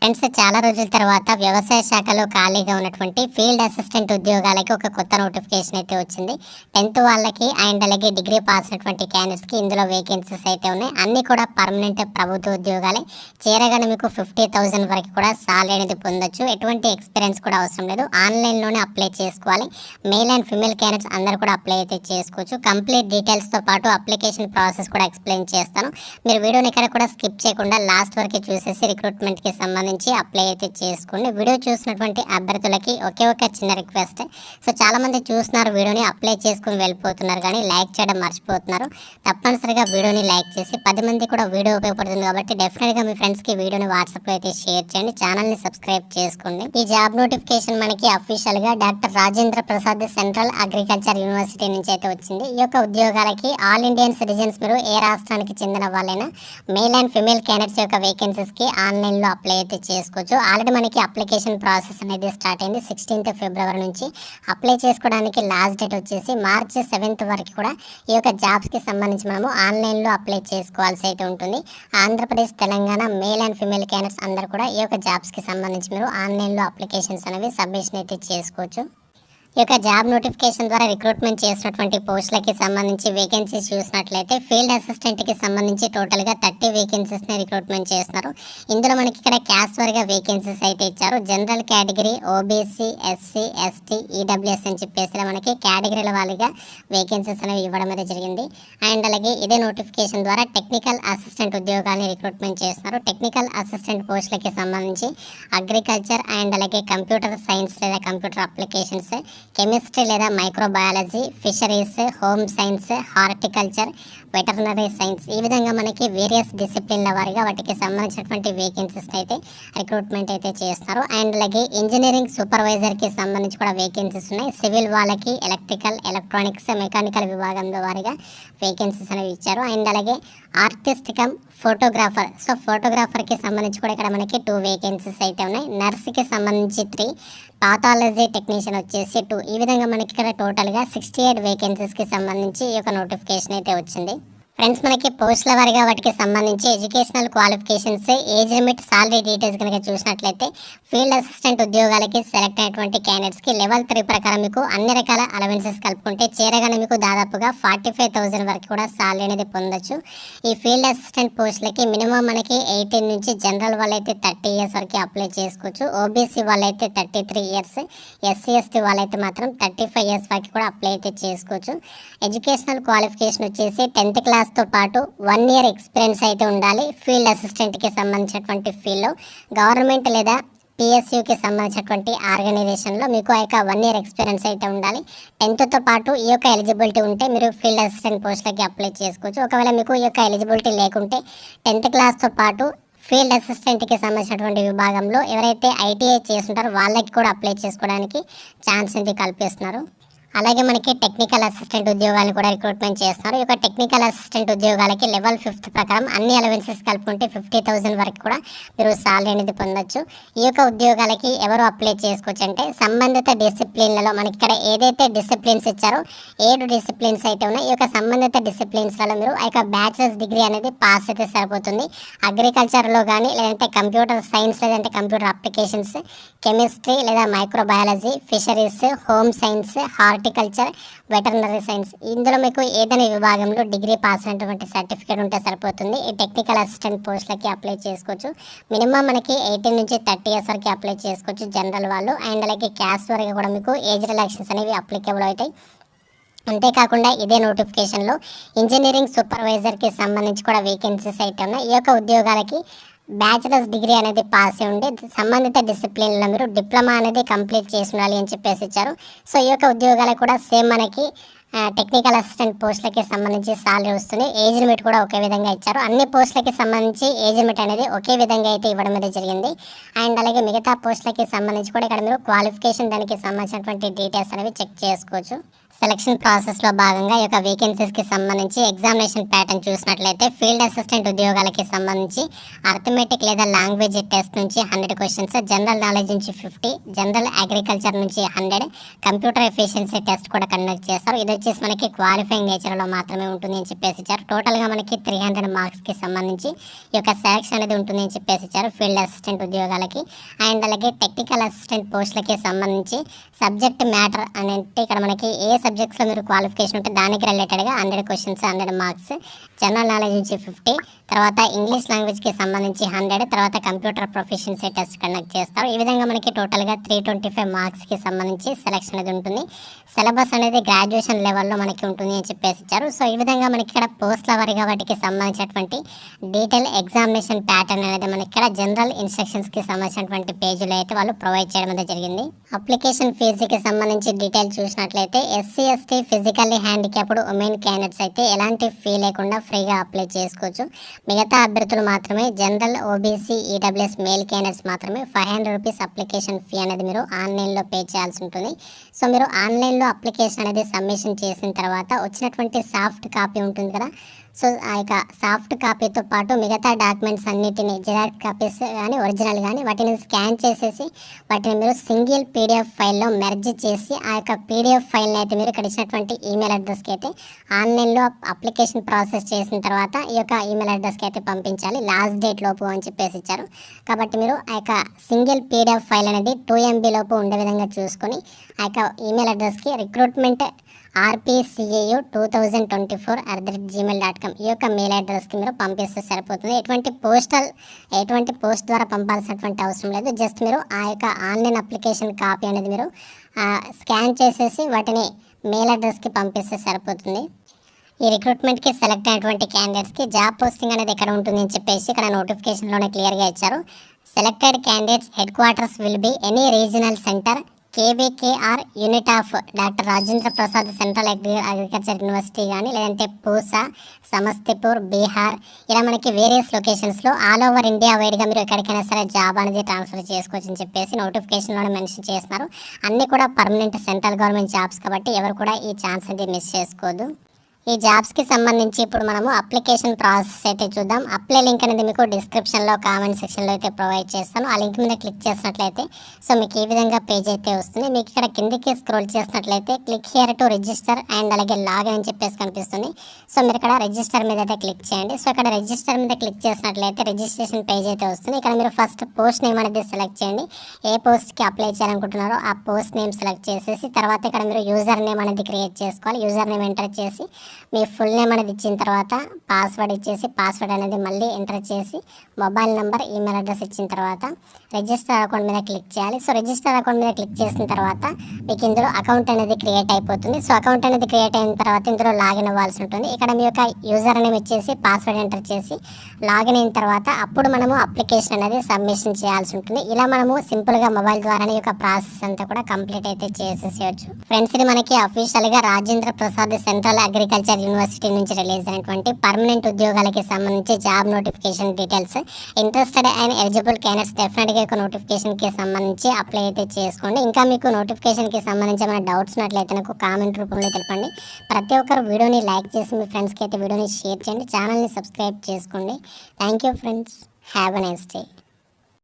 Friends, చాలా రోజుల తర్వాత వ్యవసాయ శాఖలో ఖాళీగా ఉన్నటువంటి ఫీల్డ్ అసిస్టెంట్ ఉద్యోగాలకి ఒక కొత్త నోటిఫికేషన్ అయితే వచ్చింది. 10th వాళ్ళకి అండ్ అలాగే డిగ్రీ పాస్ అయినటువంటి క్యాండిడేట్స్కి ఇందులో వేకెన్సీస్ అయితే ఉన్నాయి. అన్నీ కూడా పర్మనెంట్ ప్రభుత్వ ఉద్యోగాలే. చేరగానే మీకు 50,000 వరకు కూడా సాలరీ అనేది పొందొచ్చు. ఎటువంటి ఎక్స్పీరియన్స్ కూడా అవసరం లేదు. ఆన్లైన్లోనే అప్లై చేసుకోవాలి. మేల్ అండ్ ఫిమేల్ క్యాండిడేట్స్ అందరూ కూడా అప్లై అయితే చేసుకోవచ్చు. కంప్లీట్ డీటెయిల్స్తో పాటు అప్లికేషన్ ప్రాసెస్ కూడా ఎక్స్ప్లెయిన్ చేస్తాను. మీరు వీడియోని ఇక్కడ కూడా స్కిప్ చేయకుండా లాస్ట్ వరకు చూసేసి రిక్రూట్మెంట్కి సంబంధించి అప్లై అయితే చేసుకోండి. వీడియో చూసినటువంటి అభ్యర్థులకి ఒకే ఒక చిన్న రిక్వెస్ట్. సో చాలా మంది చూస్తున్నారు, వీడియోని అప్లై చేసుకుని వెళ్ళిపోతున్నారు, కానీ లైక్ చేయడం మర్చిపోతున్నారు. తప్పనిసరిగా వీడియోని లైక్ చేసి 10 మంది కూడా వీడియో ఉపయోగపడుతుంది కాబట్టి డెఫినెట్గా మీ ఫ్రెండ్స్కి వీడియోని వాట్సాప్లో అయితే షేర్ చేయండి. ఛానల్ని సబ్స్క్రైబ్ చేసుకోండి. ఈ జాబ్ నోటిఫికేషన్ మనకి అఫీషియల్గా doctor Rajendra Prasad central agriculture university నుంచి అయితే వచ్చింది. ఈ యొక్క ఉద్యోగాలకి ఆల్ ఇండియన్ సిటిజన్స్, మీరు ఏ రాష్ట్రానికి చెందిన వాళ్ళైనా మేల్ అండ్ ఫిమేల్ క్యాండిడేట్స్ యొక్క వేకెన్సీస్కి ఆన్లైన్లో అప్లై అయితే చేసుకోవచ్చు. ఆల్రెడీ మనకి అప్లికేషన్ ప్రాసెస్ అనేది స్టార్ట్ అయింది 16th ఫిబ్రవరి నుంచి. అప్లై చేసుకోవడానికి లాస్ట్ డేట్ వచ్చేసి మార్చ్ 7th వరకు కూడా ఈ యొక్క జాబ్స్కి సంబంధించి మనము ఆన్లైన్లో అప్లై చేసుకోవాల్సి అయితే ఉంటుంది. Andhra Pradesh, Telangana male and female candidates అందరూ కూడా ఈ యొక్క జాబ్స్కి సంబంధించి మీరు ఆన్లైన్లో అప్లికేషన్స్ అనేవి సబ్మిషన్ అయితే చేసుకోవచ్చు. ఈ యొక్క జాబ్ నోటిఫికేషన్ ద్వారా రిక్రూట్మెంట్ చేసినటువంటి పోస్టులకి సంబంధించి వేకెన్సీస్ చూసినట్లయితే ఫీల్డ్ అసిస్టెంట్కి సంబంధించి టోటల్గా 30 వేకెన్సీస్ని రిక్రూట్మెంట్ చేస్తున్నారు. ఇందులో మనకి ఇక్కడ క్యాస్ట్ వారీగా వేకెన్సీస్ అయితే ఇచ్చారు. General category, OBC, SC, ST, EWS అని చెప్పేసి మనకి కేటగిరీల వారీగా వేకెన్సీస్ అనేవి ఇవ్వడం అయితే జరిగింది. అండ్ అలాగే ఇదే నోటిఫికేషన్ ద్వారా టెక్నికల్ అసిస్టెంట్ ఉద్యోగాన్ని రిక్రూట్మెంట్ చేస్తున్నారు. టెక్నికల్ అసిస్టెంట్ పోస్టులకి సంబంధించి అగ్రికల్చర్ అండ్ అలాగే కంప్యూటర్ సైన్స్ లేదా కంప్యూటర్ అప్లికేషన్స్, కెమిస్ట్రీ లేదా microbiology, fisheries, home science, horticulture, veterinary science, ఈ విధంగా మనకి వేరియస్ డిసిప్లిన్ల వారిగా వాటికి సంబంధించినటువంటి వేకెన్సీస్ అయితే రిక్రూట్మెంట్ అయితే చేస్తారు. అండ్ అలాగే ఇంజనీరింగ్ సూపర్వైజర్కి సంబంధించి కూడా వేకెన్సీస్ ఉన్నాయి. సివిల్ వాళ్ళకి ఎలక్ట్రికల్, ఎలక్ట్రానిక్స్, మెకానికల్ విభాగంలో వారిగా వేకెన్సీస్ అనేవి ఇచ్చారు. అండ్ అలాగే ఆర్టిస్ట్ కమ్ ఫోటోగ్రాఫర్, సో ఫోటోగ్రాఫర్కి సంబంధించి కూడా ఇక్కడ మనకి 2 వేకెన్సీస్ అయితే ఉన్నాయి. నర్స్కి సంబంధించి 3, పాథాలజీ టెక్నీషియన్ వచ్చేసి 2. ఈ విధంగా మనకి ఇక్కడ టోటల్గా 68 వేకెన్సీస్కి సంబంధించి ఈ యొక్క నోటిఫికేషన్ అయితే వచ్చింది. ఫ్రెండ్స్, మనకి పోస్టుల వారిగా వాటికి సంబంధించి educational qualifications, age limit, salary details కనుక చూసినట్లయితే ఫీల్డ్ అసిస్టెంట్ ఉద్యోగాలకి సెలెక్ట్ అయినటువంటి క్యాండిడేట్స్కి లెవెల్ 3 ప్రకారం మీకు అన్ని రకాల అలవెన్సెస్ కలుపుకుంటే చేరగానే మీకు దాదాపుగా 45,000 వరకు కూడా సాలరీ అనేది పొందొచ్చు. ఈ ఫీల్డ్ అసిస్టెంట్ పోస్టులకి మినిమం మనకి 18 నుంచి, జనరల్ వాళ్ళైతే 30 ఇయర్స్ వరకు అప్లై చేసుకోవచ్చు. ఓబీసీ వాళ్ళైతే 33 ఇయర్స్, ఎస్సీ ఎస్టీ వాళ్ళైతే మాత్రం 35 ఇయర్స్ వరకు కూడా అప్లై అయితే చేసుకోవచ్చు. ఎడ్యుకేషనల్ క్వాలిఫికేషన్ వచ్చేసి 10th క్లాస్ తో పాటు 1 year ఎక్స్పీరియన్స్ అయితే ఉండాలి. ఫీల్డ్ అసిస్టెంట్కి సంబంధించినటువంటి ఫీల్డ్లో గవర్నమెంట్ లేదా పిఎస్యుకి సంబంధించినటువంటి ఆర్గనైజేషన్లో మీకు ఆ యొక్క 1 year ఎక్స్పీరియన్స్ అయితే ఉండాలి. 10th పాటు ఈ యొక్క ఎలిజిబిలిటీ ఉంటే మీరు ఫీల్డ్ అసిస్టెంట్ పోస్టులకి అప్లై చేసుకోవచ్చు. ఒకవేళ మీకు ఈ యొక్క ఎలిజిబిలిటీ లేకుంటే 10th క్లాస్తో పాటు ఫీల్డ్ అసిస్టెంట్కి సంబంధించినటువంటి విభాగంలో ఎవరైతే ఐటీఐ చేస్తుంటారో వాళ్ళకి కూడా అప్లై చేసుకోవడానికి ఛాన్స్ అనేది కల్పిస్తున్నారు. అలాగే మనకి టెక్నికల్ అసిస్టెంట్ ఉద్యోగాలను కూడా రిక్రూట్మెంట్ చేస్తున్నారు. ఈ యొక్క టెక్నికల్ అసిస్టెంట్ ఉద్యోగాలకి లెవెల్ 5th ప్రకారం అన్ని అలవెన్సెస్ కలుపుకుంటే 50,000 వరకు కూడా మీరు సాలరీ అనేది పొందొచ్చు. ఈ యొక్క ఉద్యోగాలకి ఎవరు అప్లై చేసుకోవచ్చు అంటే సంబంధిత డిసిప్లిన్లలో మనకి ఇక్కడ ఏదైతే డిసిప్లిన్స్ ఇచ్చారో 7 డిసిప్లిన్స్ అయితే ఉన్నాయి. ఈ యొక్క సంబంధిత డిసిప్లిన్స్లలో మీరు ఆ యొక్క బ్యాచిలర్స్ డిగ్రీ అనేది పాస్ అయితే సరిపోతుంది. అగ్రికల్చర్లో కానీ, లేదంటే కంప్యూటర్ సైన్స్, లేదంటే కంప్యూటర్ అప్లికేషన్స్, కెమిస్ట్రీ లేదా microbiology, fisheries, home science, horticulture, veterinary science, ఇందులో మీకు ఏదైనా విభాగంలో డిగ్రీ పాస్ అయినటువంటి సర్టిఫికేట్ ఉంటే సరిపోతుంది. ఈ టెక్నికల్ అసిస్టెంట్ పోస్టులకి అప్లై చేసుకోవచ్చు. మినిమం మనకి 18 నుంచి 30 ఇయర్స్ వరకు అప్లై చేసుకోవచ్చు జనరల్ వాళ్ళు. అండ్ అలాగే క్యాస్ట్ వరకు కూడా మీకు ఏజ్ రిలాక్సేషన్స్ అనేవి అప్లికేబుల్ అవుతాయి. అంతేకాకుండా ఇదే నోటిఫికేషన్లో ఇంజనీరింగ్ సూపర్వైజర్కి సంబంధించి కూడా వేకెన్సీస్ అయితే ఉన్నాయి. ఈ యొక్క ఉద్యోగాలకి బ్యాచిలర్స్ డిగ్రీ అనేది పాస్ అయి ఉండి సంబంధిత డిసిప్లిన్లో మీరు డిప్లొమా అనేది కంప్లీట్ చేసి ఉండాలి అని చెప్పేసి ఇచ్చారు. సో ఈ యొక్క ఉద్యోగాలకు కూడా సేమ్ మనకి టెక్నికల్ అసిస్టెంట్ పోస్టులకి సంబంధించి సాలరీ వస్తుంది. ఏజ్ లిమిట్ కూడా ఒకే విధంగా ఇచ్చారు. అన్ని పోస్టులకి సంబంధించి ఏజ్ లిమిట్ అనేది ఒకే విధంగా అయితే ఇవ్వడం అనేది జరిగింది. అండ్ అలాగే మిగతా పోస్టులకి సంబంధించి కూడా ఇక్కడ మీరు క్వాలిఫికేషన్ దానికి సంబంధించినటువంటి డీటెయిల్స్ అనేవి చెక్ చేసుకోవచ్చు. సెలక్షన్ ప్రాసెస్లో భాగంగా ఈ యొక్క వేకెన్సీస్కి సంబంధించి ఎగ్జామినేషన్ ప్యాటర్న్ చూసినట్లయితే ఫీల్డ్ అసిస్టెంట్ ఉద్యోగాలకి సంబంధించి అర్థమెటిక్ లేదా లాంగ్వేజ్ టెస్ట్ నుంచి 100 క్వశ్చన్స్, జనరల్ నాలెడ్జ్ నుంచి 50, జనరల్ అగ్రికల్చర్ నుంచి 100, కంప్యూటర్ ఎఫిషియన్సీ టెస్ట్ కూడా కండక్ట్ చేస్తారు. ఇది వచ్చేసి మనకి క్వాలిఫైయింగ్ నేచర్లో మాత్రమే ఉంటుంది అని చెప్పేసి ఇచ్చారు. టోటల్గా మనకి 300 మార్క్స్కి సంబంధించి ఈ యొక్క సెలక్షన్ అనేది ఉంటుంది అని చెప్పేసి ఇచ్చారు ఫీల్డ్ అసిస్టెంట్ ఉద్యోగాలకి. అండ్ అలాగే టెక్నికల్ అసిస్టెంట్ పోస్టులకి సంబంధించి సబ్జెక్ట్ మ్యాటర్ అంటే ఇక్కడ మనకి ఏ సబ్జెక్ట్స్లో మీరు క్వాలిఫికేషన్ ఉంటే దానికి రిలేటెడ్గా 100 క్వశ్చన్స్, 100 మార్క్స్, జనరల్ నాలెడ్జ్ నుంచి 50, తర్వాత ఇంగ్లీష్ లాంగ్వేజ్కి సంబంధించి 100, తర్వాత కంప్యూటర్ ప్రొఫిషియన్సీ టెస్ట్ కండక్ట్ చేస్తారు. ఈ విధంగా మనకి టోటల్గా 325 మార్క్స్కి సంబంధించి సెలక్షన్ అనేది ఉంటుంది. సిలబస్ అనేది గ్రాడ్యుయేషన్ లెవెల్లో మనకి ఉంటుంది అని చెప్పేసి ఇచ్చారు. సో ఈ విధంగా మనకి ఇక్కడ పోస్టుల వారిగా వాటికి సంబంధించినటువంటి డీటెయిల్ ఎగ్జామినేషన్ ప్యాటర్న్ అనేది మనకి ఇక్కడ జనరల్ ఇన్స్ట్రక్షన్స్కి సంబంధించినటువంటి పేజీలో అయితే వాళ్ళు ప్రొవైడ్ చేయడం అనేది జరిగింది. అప్లికేషన్ ఫీజుకి సంబంధించి డీటెయిల్ చూసినట్లయితే SC, ST, physically handicapped women candidates అయితే ఎలాంటి ఫీ లేకుండా ఫ్రీగా అప్లై చేసుకోవచ్చు. మిగతా అభ్యర్థులు మాత్రమే general, OBC, EWS male candidates మాత్రమే 500 రూపీస్ అప్లికేషన్ ఫీ అనేది మీరు ఆన్లైన్లో పే చేయాల్సి ఉంటుంది. సో మీరు ఆన్లైన్లో అప్లికేషన్ అనేది సబ్మిషన్ చేసిన తర్వాత వచ్చినటువంటి సాఫ్ట్ కాపీ ఉంటుంది కదా, సో ఆ యొక్క సాఫ్ట్ కాపీతో పాటు మిగతా డాక్యుమెంట్స్ అన్నిటిని జిరాక్స్ కాపీస్ కానీ ఒరిజినల్ కానీ వాటిని స్కాన్ చేసేసి వాటిని మీరు సింగిల్ పీడిఎఫ్ ఫైల్లో మెర్జ్ చేసి ఆ యొక్క పీడిఎఫ్ ఫైల్ని అయితే మీరు ఇక్కడ ఇచ్చినటువంటి ఈమెయిల్ అడ్రస్కి అయితే ఆన్లైన్లో అప్లికేషన్ ప్రాసెస్ చేసిన తర్వాత ఈ యొక్క ఈమెయిల్ అడ్రస్కి అయితే పంపించాలి. లాస్ట్ డేట్ లోపు అని చెప్పేసి ఇచ్చారు. కాబట్టి మీరు ఆ యొక్క సింగిల్ పీడిఎఫ్ ఫైల్ అనేది 2 MB లోపు ఉండే విధంగా చూసుకొని ఆ యొక్క ఈమెయిల్ అడ్రస్కి రిక్రూట్మెంట్ rpcau2024@gmail.com ఈ యొక్క మెయిల్ అడ్రస్కి మీరు పంపిస్తే సరిపోతుంది. ఎటువంటి పోస్ట్ ద్వారా పంపాల్సినటువంటి అవసరం లేదు. జస్ట్ మీరు ఆ యొక్క ఆన్లైన్ అప్లికేషన్ కాపీ అనేది మీరు స్కాన్ చేసేసి వాటిని మెయిల్ అడ్రస్కి పంపిస్తే సరిపోతుంది. ఈ రిక్రూట్మెంట్కి సెలెక్ట్ అయినటువంటి క్యాండిడేట్స్కి జాబ్ పోస్టింగ్ అనేది ఎక్కడ ఉంటుంది అని చెప్పేసి ఇక్కడ నోటిఫికేషన్లోనే క్లియర్గా ఇచ్చారు. Selected candidates headquarters will be any regional centre, KVKR unit of doctor Rajendra Prasad central agriculture university కానీ లేదంటే పూసా, సమస్తీపూర్, బీహార్ ఇలా మనకి వేరియస్ లొకేషన్స్లో ఆల్ ఓవర్ ఇండియా వైడ్గా మీరు ఎక్కడికైనా సరే జాబ్ అనేది ట్రాన్స్ఫర్ చేసుకోవచ్చు అని చెప్పేసి నోటిఫికేషన్లోనే మెన్షన్ చేస్తున్నారు. అన్నీ కూడా పర్మనెంట్ సెంట్రల్ గవర్నమెంట్ జాబ్స్ కాబట్టి ఎవరు కూడా ఈ ఛాన్స్ అనేది మిస్ చేసుకోవద్దు. ఈ జాబ్స్కి సంబంధించి ఇప్పుడు మనము అప్లికేషన్ ప్రాసెస్ అయితే చూద్దాం. అప్లై లింక్ అనేది మీకు డిస్క్రిప్షన్లో కామెంట్ సెక్షన్లో అయితే ప్రొవైడ్ చేస్తాను. ఆ లింక్ మీద క్లిక్ చేసినట్లయితే సో మీకు ఈ విధంగా పేజ్ అయితే వస్తుంది. మీకు ఇక్కడ కిందికి స్క్రోల్ చేసినట్లయితే click here to register and అలాగే లాగిన్ అని చెప్పేసి కనిపిస్తుంది. సో మీరు ఇక్కడ రిజిస్టర్ మీద అయితే క్లిక్ చేయండి. సో ఇక్కడ రిజిస్టర్ మీద క్లిక్ చేసినట్లయితే రిజిస్ట్రేషన్ పేజ్ అయితే వస్తుంది. ఇక్కడ మీరు ఫస్ట్ పోస్ట్ నేమ్ అనేది సెలెక్ట్ చేయండి. ఏ పోస్ట్కి అప్లై చేయాలనుకుంటున్నారో ఆ పోస్ట్ నేమ్ సెలెక్ట్ చేసేసి తర్వాత ఇక్కడ మీరు యూజర్ నేమ్ అనేది క్రియేట్ చేసుకోవాలి. యూజర్ నేమ్ ఎంటర్ చేసి మీ ఫుల్ నేమ్ అనేది ఇచ్చిన తర్వాత పాస్వర్డ్ ఇచ్చేసి పాస్వర్డ్ అనేది మళ్ళీ ఎంటర్ చేసి మొబైల్ నెంబర్, ఈమెయిల్ అడ్రస్ ఇచ్చిన తర్వాత రిజిస్టర్ అకౌంట్ మీద క్లిక్ చేయాలి. సో రిజిస్టర్ అకౌంట్ మీద క్లిక్ చేసిన తర్వాత మీకు ఇందులో అకౌంట్ అనేది క్రియేట్ అయిపోతుంది. సో అకౌంట్ అనేది క్రియేట్ అయిన తర్వాత ఇందులో లాగిన్ అవ్వాల్సి ఉంటుంది. ఇక్కడ మీ యొక్క యూజర్ నేమ్ ఇచ్చేసి పాస్వర్డ్ ఎంటర్ చేసి లాగిన్ అయిన తర్వాత అప్పుడు మనము అప్లికేషన్ అనేది సబ్మిషన్ చేయాల్సి ఉంటుంది. ఇలా మనము సింపుల్గా మొబైల్ ద్వారానే ఈ యొక్క ప్రాసెస్ అంతా కూడా కంప్లీట్ అయితే చేసేసేయచ్చు. ఫ్రెండ్స్, ఇది మనకి అఫీషియల్గా Rajendra Prasad central agriculture university నుంచి రిలీజ్ అయినటువంటి పర్మనెంట్ ఉద్యోగాలకి సంబంధించి job notification details. Interested and eligible candidates డెఫినెట్గా నోటిఫికేషన్కి సంబంధించి అప్లై అయితే చేసుకోండి. ఇంకా మీకు నోటిఫికేషన్కి సంబంధించి ఏమైనా డౌట్స్ ఉన్నట్లయితే నాకు కామెంట్ రూపంలో తెలపండి. ప్రతి ఒక్కరు వీడియోని లైక్ చేసి మీ ఫ్రెండ్స్కి అయితే వీడియోని షేర్ చేయండి. ఛానల్ని సబ్స్క్రైబ్ చేసుకోండి. Thank you friends. Have a nice day.